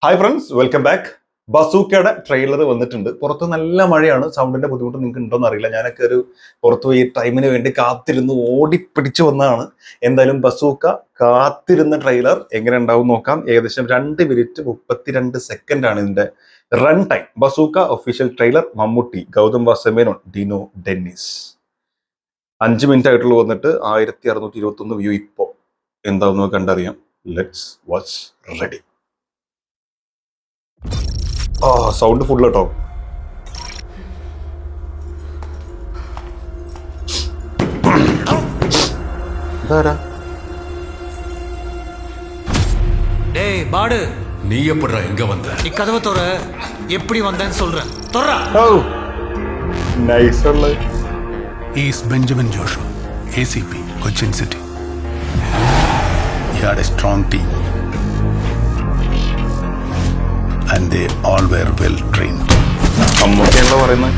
Hi friends, welcome back. ബസൂക്കയുടെ trailer വന്നിട്ടുണ്ട്. പുറത്ത് നല്ല മഴയാണ്. സൗണ്ടിന്റെ ബുദ്ധിമുട്ട് നിങ്ങൾക്ക് ഉണ്ടോന്ന് അറിയില്ല. ഞാനൊക്കെ ഒരു പുറത്തു പോയി ടൈമിന് വേണ്ടി കാത്തിരുന്ന് ഓടിപ്പിടിച്ചു വന്നതാണ്. എന്തായാലും ബസൂക്ക കാത്തിരുന്ന ട്രെയിലർ എങ്ങനെ ഉണ്ടാവും നോക്കാം. ഏകദേശം 2 മിനിറ്റ് 32 സെക്കൻഡ് ആണ് ഇതിന്റെ run time. Bazooka official trailer. Mammootty, Gautham Vasudevan, Dino Dennis. 5 minute ആയിട്ടുള്ള വന്നിട്ട് 1621 വ്യൂ. ഇപ്പോ എന്താണെന്ന് കണ്ടറിയാം. Let's watch. Ready. Sound full കേട്ടോ. டேய் பாடு, நீ எப்படிடா எங்க வந்த? நீ கதவை தோற, எப்படி வந்தேன்னு சொல்றேன். தோறா. നൈസ് ഉള്ള. He is Benjamin Joshua, ACP, Cochin City. He had a strong team. And they all were well trained. അമ്മക്കെന്താ പറയുന്നത്?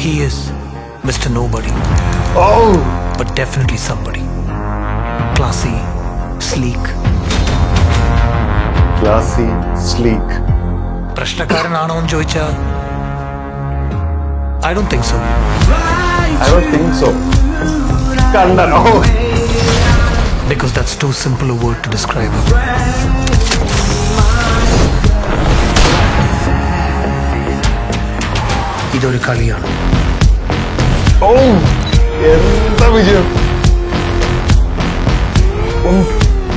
He is Mr. Nobody, but definitely somebody. Classy, sleek. Classy, sleek. പ്രശ്നക്കാരനാണോന്ന് ചോദിച്ചാ I don't think so. I don't think so. കണ്ടനോ? Because that's too simple a word to describe him. ഇതൊരു കളിയാണ്. എന്താ വിജയം!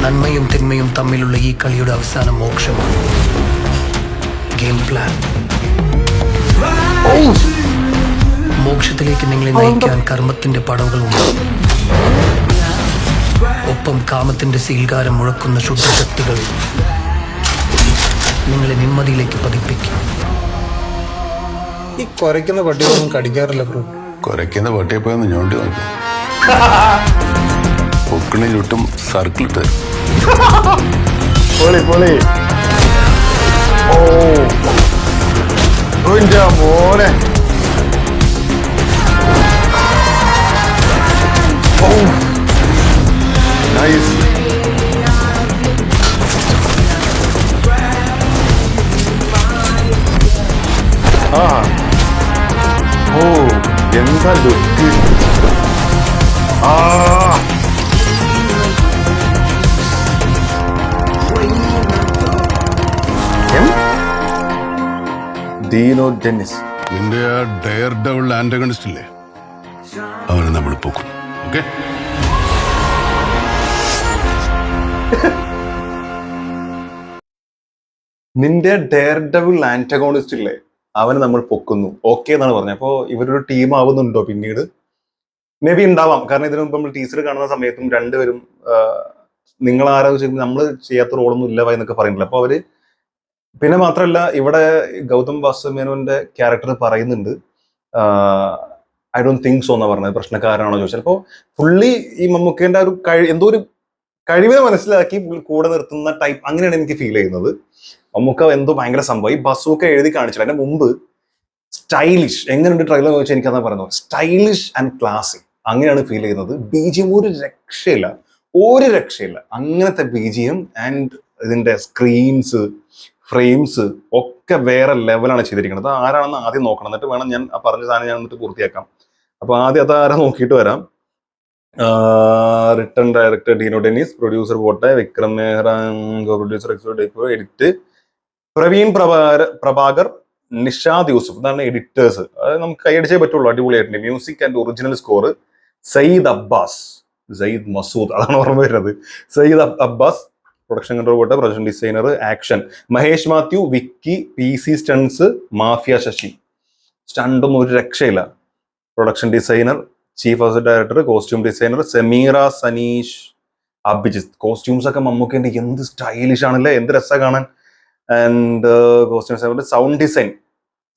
നന്മയും തിന്മയും തമ്മിലുള്ള ഈ കളിയുടെ അവസാനം മോക്ഷമാണ്. Game plan. മോക്ഷത്തിലേക്ക് നിങ്ങളെ നയിക്കാൻ കർമ്മത്തിന്റെ പടവുകളുണ്ട്. ഒപ്പം കാമത്തിന്റെ സീൽകാരം മുഴക്കുന്ന ശുദ്ധശക്തികൾ നിങ്ങളെ നിമ്മതിയിലേക്ക് പതിപ്പിക്കും. ഈ കുരയ്ക്കുന്ന പട്ടിയൊന്നും കടിക്കാറില്ല ബ്രോ. കുരയ്ക്കുന്ന പട്ടിയെ പോയൊന്ന് ഞോണ്ടി നോക്കി. പൊക്കിണി ചുറ്റും സർക്കിൾ ഇട്ട് തരും. പൊളി പൊളി. മോനെ നൈസ്. എന്താ ലുക്ക്! Dino Dennis. നിന്റെ ആ ഡെയർ ഡബിൾ ആന്റഗണിസ്റ്റ് ഇല്ലേ, അവനെ നമ്മൾ പൊക്കും. ഓക്കെ, നിന്റെ ഡെയർ ഡബിൾ ആന്റഗോണിസ്റ്റ് ഇല്ലേ, അവന് നമ്മൾ പൊക്കുന്നു. ഓക്കെ എന്നാണ് പറഞ്ഞത്. അപ്പോൾ ഇവരൊരു ടീം ആവുന്നുണ്ടോ പിന്നീട്? മേ ബി ഉണ്ടാവാം. കാരണം ഇതിനു മുമ്പ് നമ്മൾ ടീച്ചർ കാണുന്ന സമയത്തും രണ്ടുപേരും നിങ്ങൾ ആരാ വെച്ചാൽ നമ്മൾ ചെയ്യാത്ത റോളൊന്നും ഇല്ല എന്നൊക്കെ പറയുന്നില്ല. അപ്പൊ അവര് പിന്നെ മാത്രമല്ല, ഇവിടെ ഗൗതം വാസുദേവന്റെ ക്യാരക്ടർ പറയുന്നുണ്ട് ഐ ഡോണ്ട് തിങ്ക് സോ എന്നാ പറഞ്ഞത്. പ്രശ്നക്കാരാണോ ചോദിച്ചാൽ അപ്പോൾ പുള്ളി ഈ മമ്മൂക്കേന്റെ ഒരു എന്തോ ഒരു കഴിവിനെ മനസ്സിലാക്കി കൂടെ നിർത്തുന്ന ടൈപ്പ്, അങ്ങനെയാണ് എനിക്ക് ഫീൽ ചെയ്യുന്നത്. മമ്മൂക്ക എന്തോ ഭയങ്കര സംഭവം. ഈ ബസൂക്ക എഴുതി കാണിച്ചില്ല. അതിന്റെ മുമ്പ് സ്റ്റൈലിഷ് എങ്ങനെയുണ്ട് ട്രെയിലർ ചോദിച്ചാൽ എനിക്കതാ പറയുന്നത്. സ്റ്റൈലിഷ് ആൻഡ് ക്ലാസിക് അങ്ങനെയാണ് ഫീൽ ചെയ്യുന്നത്. ബിജിഎം ഒരു രക്ഷയില്ല, ഒരു രക്ഷയില്ല. അങ്ങനത്തെ ബിജിഎം ആൻഡ് ഇതിന്റെ സ്ക്രീൻസ്, ഫ്രെയിംസ് ഒക്കെ വേറെ ലെവലാണ് ചെയ്തിരിക്കുന്നത്. ആരാണെന്ന് ആദ്യം നോക്കണം, എന്നിട്ട് വേണം ഞാൻ ആ പറഞ്ഞ സാധനം ഞാൻ എന്നിട്ട് പൂർത്തിയാക്കാം. അപ്പൊ ആദ്യം അതാരാ നോക്കിയിട്ട് വരാം. Written director Dino Dennis, producer പോട്ടെ വിക്രം മെഹ്റ, പ്രൊഡ്യൂസർ എഡിറ്റ് പ്രവീൺ പ്രഭാകർ, നിഷാദ് യൂസുഫ്. ഇതാണ് എഡിറ്റേഴ്സ്. അത് നമുക്ക് കൈയടിച്ചേ പറ്റുള്ളൂ. അടിപൊളിയായിട്ടുണ്ട്. Music and original score Sayyid Abbas, Sayyid Masood അതാണ് ഓർമ്മ വരുന്നത്. സയ്യിദ് അബ്ബാസ്. പ്രൊഡക്ഷൻ കൺട്രോൾ പോട്ടെ, production designer action Mahesh Mathew, Vicky, PC stuns, Mafia Sasi. സ്റ്റണ്ടൊന്നും ഒരു രക്ഷയില്ല. Production designer, chief assistant director, costume designer Sameera Saneesh, Abhijith. Costumes ഒക്കെ മമ്മൂക്കേന്റെ എന്ത് സ്റ്റൈലിഷ് ആണല്ലേ, എന്ത് രസ കാണാൻ. And costume designer, sound design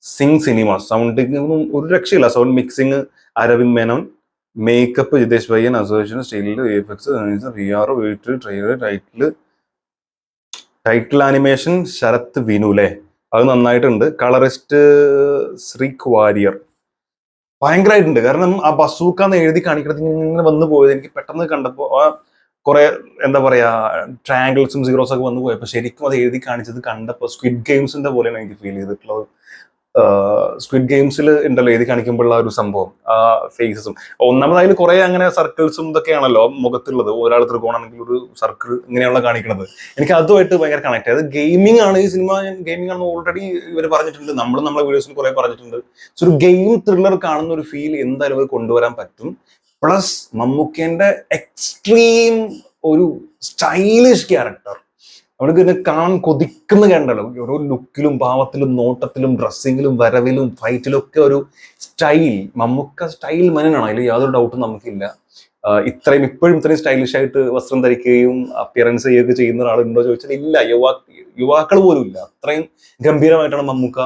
sync cinema. Sounding ഒരു രക്ഷയില്ല. Sound mixing Aravind Menon, makeup Jithesh Payyan, association സ്റ്റൈലിൽ effects VR, trailer, title animation Sarath Vinu അല്ലേ, അത് നന്നായിട്ടുണ്ട്. കളറിസ്റ്റ് ശ്രീക് വാര്യർ. ഭയങ്കരമായിട്ടുണ്ട്. കാരണം ആ ബസൂക്ക എന്ന് എഴുതി കാണിക്കുന്നത് ഇങ്ങനെ വന്നു പോയത് എനിക്ക് പെട്ടെന്ന് കണ്ടപ്പോൾ ആ കുറെ എന്താ പറയാ ട്രയാങ്കിൾസും സീറോസ് ഒക്കെ വന്നു പോയപ്പോൾ ശരിക്കും അത് എഴുതി കാണിച്ചത് കണ്ടപ്പോൾ സ്ക്വിഡ് ഗെയിംസിന്റെ പോലെയാണ് എനിക്ക് ഫീൽ ചെയ്തിട്ടുള്ളത്. സ്ക്വിഡ് ഗെയിംസിൽ ഉണ്ടല്ലോ എഴുതി കാണിക്കുമ്പോഴുള്ള ഒരു സംഭവം, ആ ഫേസസും ഒന്നാമത് അതിൽ കുറെ അങ്ങനെ സർക്കിൾസും ഇതൊക്കെയാണല്ലോ മുഖത്തുള്ളത്. ഒരാൾ ത്രികോണാണെങ്കിൽ ഒരു സർക്കിൾ ഇങ്ങനെയുള്ള കാണിക്കുന്നത്. എനിക്ക് അതുമായിട്ട് ഭയങ്കര കണക്ട് ആയത്. ഗെയിമിംഗ് ആണ് ഈ സിനിമ. ഗെയിമിംഗ് ആണെന്ന് ഓൾറെഡി ഇവർ പറഞ്ഞിട്ടുണ്ട്, നമ്മളും നമ്മളെ വീഡിയോസിൽ കുറെ പറഞ്ഞിട്ടുണ്ട്. സോ ഒരു ഗെയിം ത്രില്ലർ കാണുന്ന ഒരു ഫീൽ എന്തായാലും അവർ കൊണ്ടുവരാൻ പറ്റും. പ്ലസ് മമ്മൂക്കേന്റെ എക്സ്ട്രീം ഒരു സ്റ്റൈലിഷ് ക്യാരക്ടർ അവർക്ക് ഇതിനെ കാണാൻ കൊതിക്കുന്ന കണ്ടല്ലോ. ഓരോ ലുക്കിലും ഭാവത്തിലും നോട്ടത്തിലും ഡ്രസ്സിങ്ങിലും വരവിലും ഫൈറ്റിലും ഒക്കെ ഒരു സ്റ്റൈൽ. മമ്മൂക്ക സ്റ്റൈൽ മനനാണ്, അതിൽ യാതൊരു ഡൗട്ടും നമുക്കില്ല. ഇപ്പോഴും ഇത്രയും സ്റ്റൈലിഷ് ആയിട്ട് വസ്ത്രം ധരിക്കുകയും അപ്പിയറൻസ് ചെയ്യുകയൊക്കെ ചെയ്യുന്ന ഒരാളുണ്ടോ ചോദിച്ചാൽ ഇല്ല. യുവാക്കൾ പോലും ഇല്ല. അത്രയും ഗംഭീരമായിട്ടാണ് മമ്മൂക്ക.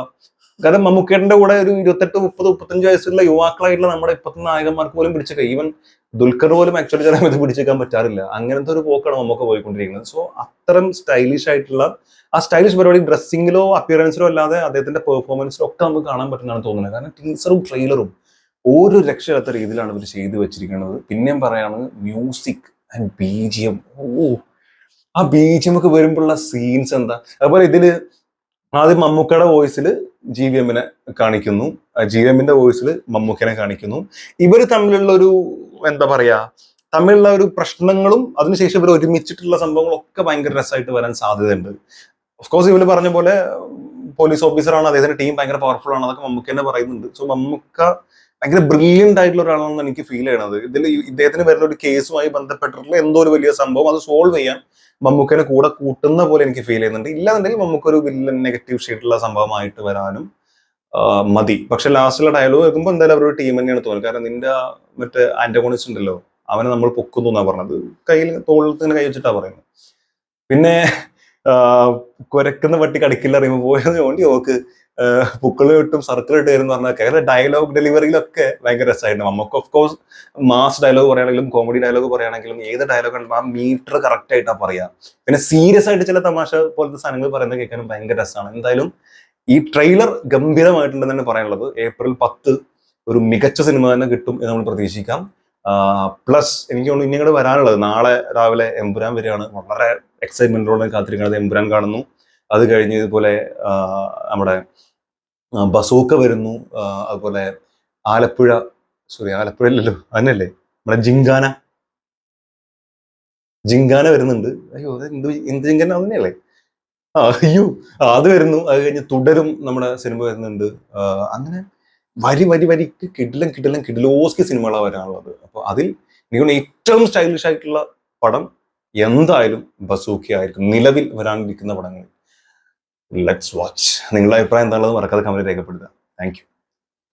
കാരണം മമ്മൂക്കേന്റെ കൂടെ ഒരു 28, 30, 35 വയസ്സുള്ള യുവാക്കളായിട്ടുള്ള നമ്മുടെ ഇപ്പോഴത്തെ നായകന്മാർക്ക് പോലും പിടിച്ചേക്കാം. ഈവൻ ദുൽഖർ പോലും ആക്ച്വലി ചില സമയത്ത് പിടിച്ചേക്കാൻ പറ്റാറില്ല. അങ്ങനത്തെ ഒരു പോക്കാണ് മമ്മൂക്ക പോയിക്കൊണ്ടിരിക്കുന്നത്. സോ അത്തരം സ്റ്റൈലിഷ് ആയിട്ടുള്ള ആ സ്റ്റൈലിഷ് പരിപാടി ഡ്രസ്സിങ്ങിലോ അപ്പിയറൻസിലോ അല്ലാതെ അദ്ദേഹത്തിന്റെ പെർഫോമൻസിലോ ഒക്കെ നമുക്ക് കാണാൻ പറ്റുന്നതാണ് തോന്നുന്നത്. കാരണം ടീസറും ട്രെയിലറും ഒരു രക്ഷയില്ലാത്ത രീതിയിലാണ് ഇവർ ചെയ്തു വെച്ചിരിക്കുന്നത്. പിന്നെയും പറയാണ് മ്യൂസിക് ആൻഡ് BGM. ആ BGM ഒക്കെ വരുമ്പോഴുള്ള സീൻസ് എന്താ. അതുപോലെ ഇതില് ആദ്യം മമ്മൂക്കയുടെ വോയിസിൽ GVM-നെ കാണിക്കുന്നു, GVM-ന്റെ വോയിസിൽ മമ്മൂക്കനെ കാണിക്കുന്നു. ഇവർ തമ്മിലുള്ള ഒരു എന്താ പറയാ തമ്മിലുള്ള ഒരു പ്രശ്നങ്ങളും അതിനുശേഷം ഇവർ ഒരുമിച്ചിട്ടുള്ള സംഭവങ്ങളും ഒക്കെ ഭയങ്കര രസമായിട്ട് വരാൻ സാധ്യതയുണ്ട്. ഓഫ്കോഴ്സ് ഇവര് പറഞ്ഞ പോലെ പോലീസ് ഓഫീസറാണ്, അദ്ദേഹത്തിന്റെ ടീം ഭയങ്കര പവർഫുൾ ആണ്, അതൊക്കെ മമ്മൂക്ക തന്നെ പറയുന്നുണ്ട്. സോ മമ്മൂക്ക ഭയങ്കര ബ്രില്യന്റ് ആയിട്ടുള്ള ഒരാളാണെന്ന് എനിക്ക് ഫീൽ ചെയ്യണത്. ഇതിൽ ഇദ്ദേഹത്തിന് വരുന്ന ഒരു കേസുമായി ബന്ധപ്പെട്ടിട്ടുള്ള എന്തോ ഒരു വലിയ സംഭവം അത് സോൾവ് ചെയ്യാൻ മമ്മൂക്കനെ കൂടെ കൂട്ടുന്ന പോലെ എനിക്ക് ഫീൽ ചെയ്യുന്നുണ്ട്. ഇല്ലാന്നുണ്ടെങ്കിൽ മമ്മൂക്ക ഒരു വില്ലൻ നെഗറ്റീവ് ഷെയ്ഡുള്ള സംഭവമായിട്ട് വരാനും മതി. പക്ഷെ ലാസ്റ്റിലെ ഡയലോഗ് കേൾക്കുമ്പോൾ എന്തായാലും അവരൊരു ടീം തന്നെയാണ് തോന്നുന്നത്. കാരണം നിന്റെ മറ്റേ ആന്റഗോണിസ്റ്റ് ഉണ്ടല്ലോ, അവനെ നമ്മൾ പൊക്കുന്നു എന്നാ പറഞ്ഞത്. കയ്യിൽ തോളത്തിന് കൈ വെച്ചിട്ടാ പറയുന്നത്. പിന്നെ കുരക്കുന്ന പട്ടി കടിക്കില്ല അറിയുമ്പോൾ പോയത് വേണ്ടി നോക്ക് പുക്കള് കിട്ടും സർക്കിൾ ഇട്ട് തരും എന്ന് പറഞ്ഞാൽ കേരള ഡയലോഗ് ഡെലിവറിയിലൊക്കെ ഭയങ്കര രസമായിരുന്നു. നമുക്ക് ഓഫ് കോഴ്സ് മാസ് ഡയലോഗ് പറയുകയാണെങ്കിലും കോമഡി ഡയലോഗ് പറയുകയാണെങ്കിലും ഏത് ഡയലോഗ് ആണെങ്കിലും ആ മീറ്റർ കറക്റ്റ് ആയിട്ടാ പറയാ. പിന്നെ സീരിയസ് ആയിട്ട് ചില തമാശ പോലത്തെ സാധനങ്ങൾ പറയുന്നത് കേൾക്കാനും ഭയങ്കര രസമാണ്. എന്തായാലും ഈ ട്രെയിലർ ഗംഭീരമായിട്ടുണ്ടെന്ന് തന്നെ പറയാനുള്ളത്. April 10 ഒരു മികച്ച സിനിമ തന്നെ കിട്ടും എന്ന് നമ്മൾ പ്രതീക്ഷിക്കാം. പ്ലസ് എനിക്ക് തോന്നുന്നു ഇനി ഇങ്ങോട്ട് വരാനുള്ളത് നാളെ രാവിലെ എമ്പുരാൻ വരികയാണ്. വളരെ എക്സൈറ്റ്മെന്റോടെ കാത്തിരിക്കുന്നത്. എമ്പുരാൻ കാണുന്നു. അത് കഴിഞ്ഞ് ഇതുപോലെ നമ്മുടെ ബസൂക്ക വരുന്നു. അതുപോലെ ആലപ്പുഴയിലല്ലോ അതിനല്ലേ നമ്മുടെ ജിങ്കാന വരുന്നുണ്ട്. അയ്യോ അത് എന്ത് ജിങ്കാന തന്നെയല്ലേ. അത് വരുന്നു. അത് കഴിഞ്ഞ് തുടരും നമ്മുടെ സിനിമ വരുന്നുണ്ട്. അങ്ങനെ വരിക്ക് കിഡിലോസ്കി സിനിമകളാണ് വരാനുള്ളത്. അപ്പൊ അതിൽ എനിക്ക് ഏറ്റവും സ്റ്റൈലിഷ് ആയിട്ടുള്ള പടം എന്തായാലും ബസൂക്ക ആയിരിക്കും നിലവിൽ വരാനിരിക്കുന്ന പടങ്ങളിൽ. Let's watch. നിങ്ങളുടെ അഭിപ്രായം എന്താണെന്ന് മറക്കാതെ കമന്റ് രേഖപ്പെടുത്തുക. Thank you.